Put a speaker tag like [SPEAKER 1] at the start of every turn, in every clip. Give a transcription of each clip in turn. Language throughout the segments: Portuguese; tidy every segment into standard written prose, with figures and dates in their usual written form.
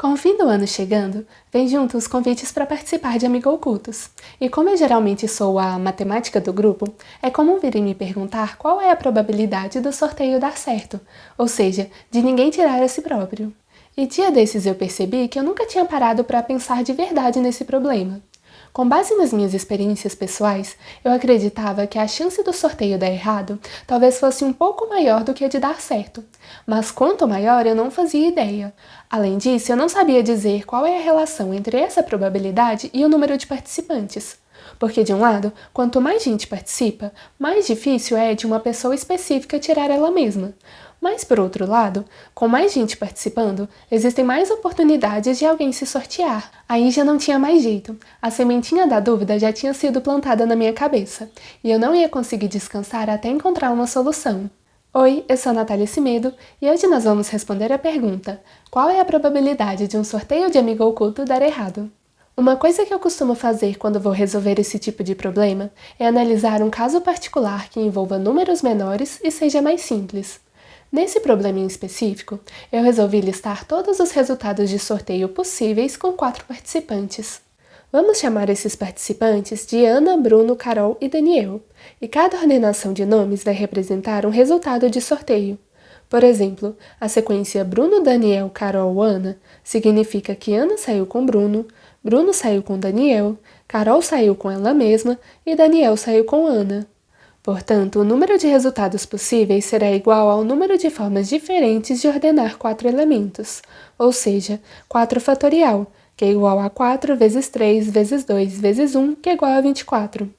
[SPEAKER 1] Com o fim do ano chegando, vem junto os convites para participar de Amigo Ocultos. E como eu geralmente sou a matemática do grupo, é comum virem me perguntar qual é a probabilidade do sorteio dar certo, ou seja, de ninguém tirar a si próprio. E dia desses eu percebi que eu nunca tinha parado para pensar de verdade nesse problema. Com base nas minhas experiências pessoais, eu acreditava que a chance do sorteio dar errado talvez fosse um pouco maior do que a de dar certo, mas quanto maior eu não fazia ideia. Além disso, eu não sabia dizer qual é a relação entre essa probabilidade e o número de participantes. Porque, de um lado, quanto mais gente participa, mais difícil é de uma pessoa específica tirar ela mesma. Mas, por outro lado, com mais gente participando, existem mais oportunidades de alguém se sortear. Aí já não tinha mais jeito. A sementinha da dúvida já tinha sido plantada na minha cabeça, e eu não ia conseguir descansar até encontrar uma solução. Oi, eu sou a Natália Cimedo, e hoje nós vamos responder a pergunta: qual é a probabilidade de um sorteio de amigo oculto dar errado? Uma coisa que eu costumo fazer quando vou resolver esse tipo de problema é analisar um caso particular que envolva números menores e seja mais simples. Nesse problema em específico, eu resolvi listar todos os resultados de sorteio possíveis com 4 participantes. Vamos chamar esses participantes de Ana, Bruno, Carol e Daniel, e cada ordenação de nomes vai representar um resultado de sorteio. Por exemplo, a sequência Bruno, Daniel, Carol, Ana significa que Ana saiu com Bruno, Bruno saiu com Daniel, Carol saiu com ela mesma e Daniel saiu com Ana. Portanto, o número de resultados possíveis será igual ao número de formas diferentes de ordenar 4 elementos, ou seja, 4 fatorial, que é igual a 4 vezes 3 vezes 2 vezes 1, que é igual a 24.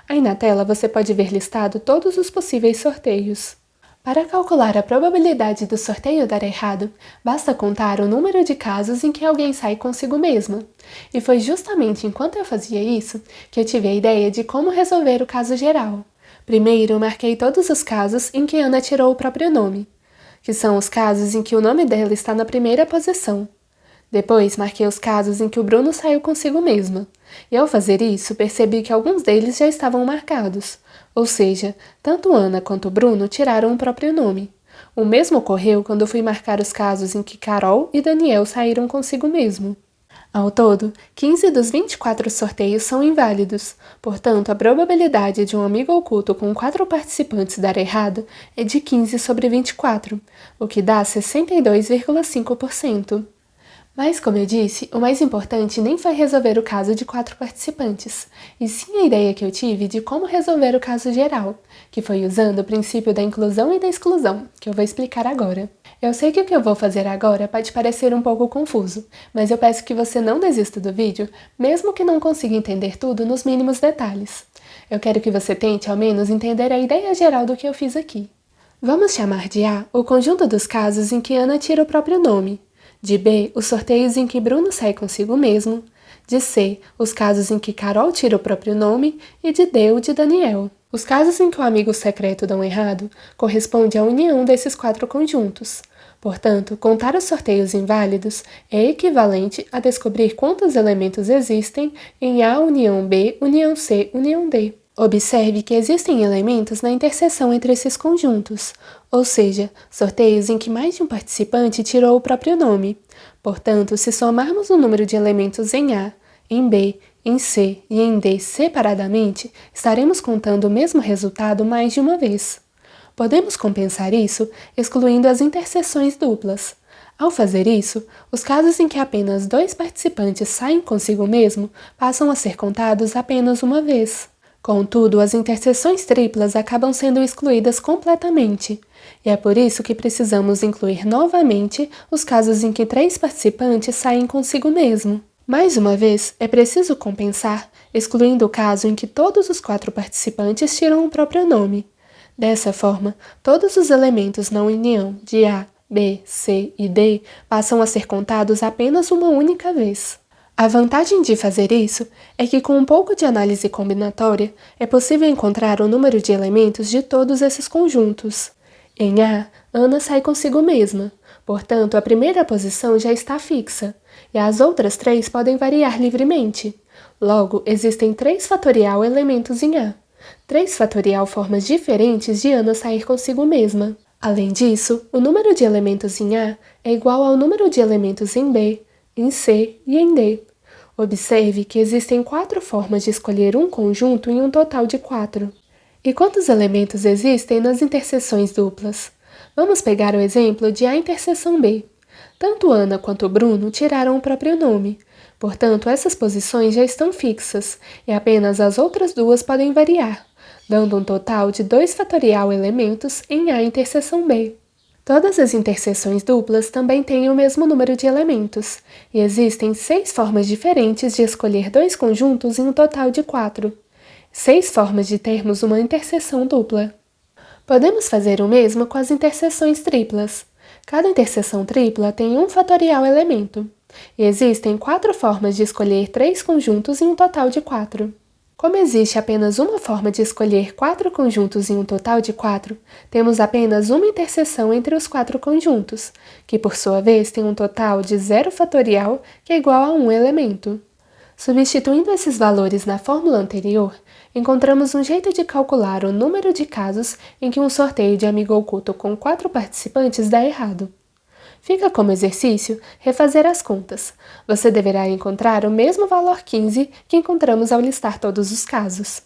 [SPEAKER 1] Aí na tela você pode ver listado todos os possíveis sorteios. Para calcular a probabilidade do sorteio dar errado, basta contar o número de casos em que alguém sai consigo mesma. E foi justamente enquanto eu fazia isso que eu tive a ideia de como resolver o caso geral. Primeiro, marquei todos os casos em que Ana tirou o próprio nome, que são os casos em que o nome dela está na primeira posição. Depois, marquei os casos em que o Bruno saiu consigo mesma, e ao fazer isso, percebi que alguns deles já estavam marcados, ou seja, tanto Ana quanto Bruno tiraram o próprio nome. O mesmo ocorreu quando fui marcar os casos em que Carol e Daniel saíram consigo mesmo. Ao todo, 15 dos 24 sorteios são inválidos, portanto, a probabilidade de um amigo oculto com 4 participantes dar errado é de 15 sobre 24, o que dá 62,5%. Mas, como eu disse, o mais importante nem foi resolver o caso de 4 participantes, e sim a ideia que eu tive de como resolver o caso geral, que foi usando o princípio da inclusão e da exclusão, que eu vou explicar agora. Eu sei que o que eu vou fazer agora pode parecer um pouco confuso, mas eu peço que você não desista do vídeo, mesmo que não consiga entender tudo nos mínimos detalhes. Eu quero que você tente, ao menos, entender a ideia geral do que eu fiz aqui. Vamos chamar de A o conjunto dos casos em que Ana tira o próprio nome, de B, os sorteios em que Bruno sai consigo mesmo, de C, os casos em que Carol tira o próprio nome e de D, o de Daniel. Os casos em que o amigo secreto dão errado corresponde à união desses 4 conjuntos. Portanto, contar os sorteios inválidos é equivalente a descobrir quantos elementos existem em A união B, união C, união D. Observe que existem elementos na interseção entre esses conjuntos, ou seja, sorteios em que mais de um participante tirou o próprio nome. Portanto, se somarmos o número de elementos em A, em B, em C e em D separadamente, estaremos contando o mesmo resultado mais de uma vez. Podemos compensar isso excluindo as interseções duplas. Ao fazer isso, os casos em que apenas 2 participantes saem consigo mesmo passam a ser contados apenas uma vez. Contudo, as interseções triplas acabam sendo excluídas completamente, e é por isso que precisamos incluir novamente os casos em que 3 participantes saem consigo mesmo. Mais uma vez, é preciso compensar, excluindo o caso em que todos os 4 participantes tiram o próprio nome. Dessa forma, todos os elementos na união de A, B, C e D passam a ser contados apenas uma única vez. A vantagem de fazer isso é que, com um pouco de análise combinatória, é possível encontrar o número de elementos de todos esses conjuntos. Em A, Ana sai consigo mesma, portanto, a primeira posição já está fixa, e as outras 3 podem variar livremente. Logo, existem 3 fatorial elementos em A. 3 fatorial formas diferentes de Ana sair consigo mesma. Além disso, o número de elementos em A é igual ao número de elementos em B, em C e em D. Observe que existem 4 formas de escolher um conjunto em um total de 4. E quantos elementos existem nas interseções duplas? Vamos pegar o exemplo de A interseção B. Tanto Ana quanto Bruno tiraram o próprio nome, portanto essas posições já estão fixas e apenas as outras duas podem variar, dando um total de 2 fatorial elementos em A interseção B. Todas as interseções duplas também têm o mesmo número de elementos, e existem 6 formas diferentes de escolher 2 conjuntos em um total de 4. 6 formas de termos uma interseção dupla. Podemos fazer o mesmo com as interseções triplas. Cada interseção tripla tem um fatorial elemento, e existem 4 formas de escolher 3 conjuntos em um total de 4. Como existe apenas uma forma de escolher 4 conjuntos em um total de 4, temos apenas uma interseção entre os 4 conjuntos, que por sua vez tem um total de 0 fatorial, que é igual a 1 elemento. Substituindo esses valores na fórmula anterior, encontramos um jeito de calcular o número de casos em que um sorteio de amigo oculto com 4 participantes dá errado. Fica como exercício refazer as contas. Você deverá encontrar o mesmo valor 15 que encontramos ao listar todos os casos.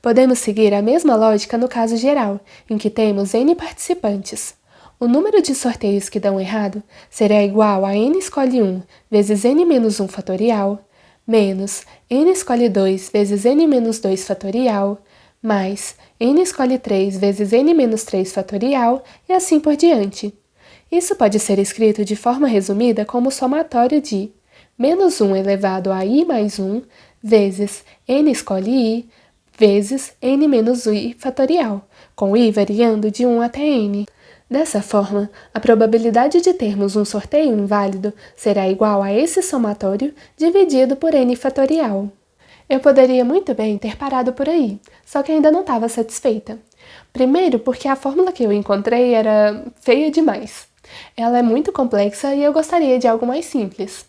[SPEAKER 1] Podemos seguir a mesma lógica no caso geral, em que temos N participantes. O número de sorteios que dão errado será igual a N escolhe 1 vezes N menos 1 fatorial, menos N escolhe 2 vezes N menos 2 fatorial, mais N escolhe 3 vezes N menos 3 fatorial e assim por diante. Isso pode ser escrito de forma resumida como somatório de menos 1 elevado a i mais 1 vezes n escolhe i vezes n menos i fatorial, com i variando de 1 até n. Dessa forma, a probabilidade de termos um sorteio inválido será igual a esse somatório dividido por n fatorial. Eu poderia muito bem ter parado por aí, só que ainda não estava satisfeita. Primeiro porque a fórmula que eu encontrei era feia demais. Ela é muito complexa e eu gostaria de algo mais simples.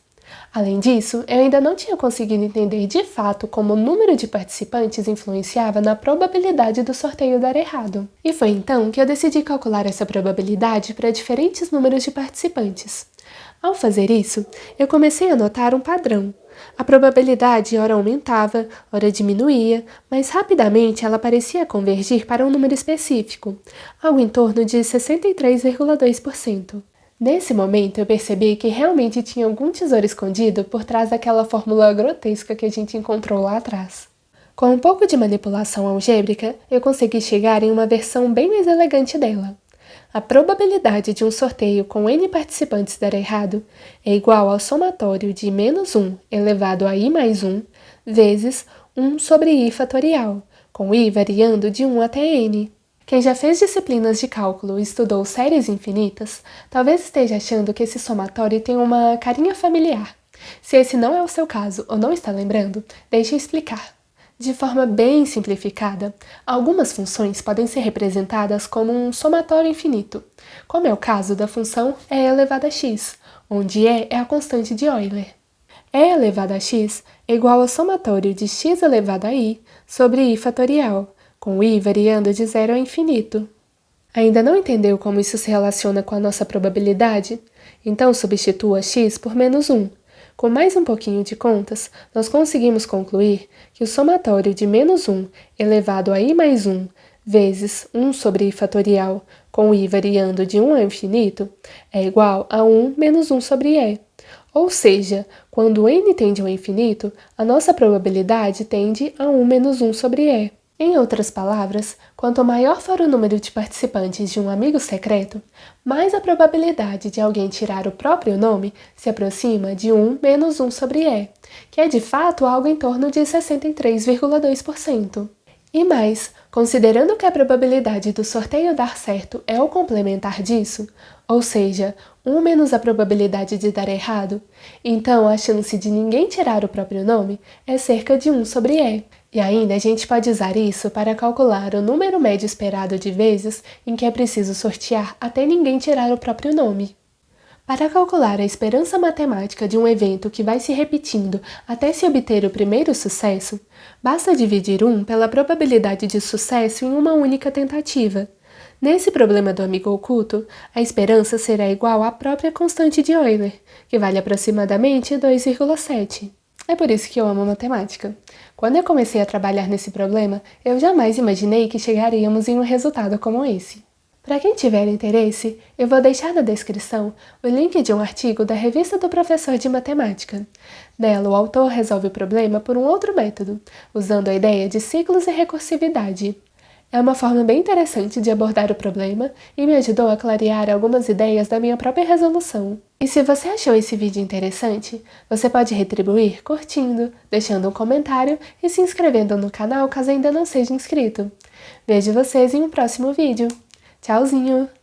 [SPEAKER 1] Além disso, eu ainda não tinha conseguido entender de fato como o número de participantes influenciava na probabilidade do sorteio dar errado. E foi então que eu decidi calcular essa probabilidade para diferentes números de participantes. Ao fazer isso, eu comecei a notar um padrão. A probabilidade ora aumentava, ora diminuía, mas rapidamente ela parecia convergir para um número específico, algo em torno de 63,2%. Nesse momento eu percebi que realmente tinha algum tesouro escondido por trás daquela fórmula grotesca que a gente encontrou lá atrás. Com um pouco de manipulação algébrica, eu consegui chegar em uma versão bem mais elegante dela. A probabilidade de um sorteio com N participantes dar errado é igual ao somatório de menos 1 elevado a i mais 1 vezes 1 sobre i fatorial, com i variando de 1 até n. Quem já fez disciplinas de cálculo e estudou séries infinitas, talvez esteja achando que esse somatório tem uma carinha familiar. Se esse não é o seu caso ou não está lembrando, deixe eu explicar. De forma bem simplificada, algumas funções podem ser representadas como um somatório infinito, como é o caso da função e elevado a x, onde e é a constante de Euler. E elevado a x é igual ao somatório de x elevado a i sobre i fatorial, com i variando de 0 a infinito. Ainda não entendeu como isso se relaciona com a nossa probabilidade? Então substitua x por menos 1. Com mais um pouquinho de contas, nós conseguimos concluir que o somatório de menos 1 elevado a i mais 1 vezes 1 sobre i fatorial, com i variando de 1 a infinito, é igual a 1 menos 1 sobre e. Ou seja, quando n tende ao infinito, a nossa probabilidade tende a 1 menos 1 sobre e. Em outras palavras, quanto maior for o número de participantes de um amigo secreto, mais a probabilidade de alguém tirar o próprio nome se aproxima de 1 menos 1 sobre e, que é de fato algo em torno de 63,2%. E mais, considerando que a probabilidade do sorteio dar certo é o complementar disso, ou seja, 1 menos a probabilidade de dar errado, então a chance de ninguém tirar o próprio nome é cerca de 1 sobre e. E ainda a gente pode usar isso para calcular o número médio esperado de vezes em que é preciso sortear até ninguém tirar o próprio nome. Para calcular a esperança matemática de um evento que vai se repetindo até se obter o primeiro sucesso, basta dividir 1 pela probabilidade de sucesso em uma única tentativa. Nesse problema do amigo oculto, a esperança será igual à própria constante de Euler, que vale aproximadamente 2,7. É por isso que eu amo matemática. Quando eu comecei a trabalhar nesse problema, eu jamais imaginei que chegaríamos em um resultado como esse. Para quem tiver interesse, eu vou deixar na descrição o link de um artigo da Revista do Professor de Matemática. Nela, o autor resolve o problema por um outro método, usando a ideia de ciclos e recursividade. É uma forma bem interessante de abordar o problema e me ajudou a clarear algumas ideias da minha própria resolução. E se você achou esse vídeo interessante, você pode retribuir curtindo, deixando um comentário e se inscrevendo no canal caso ainda não seja inscrito. Vejo vocês em um próximo vídeo. Tchauzinho!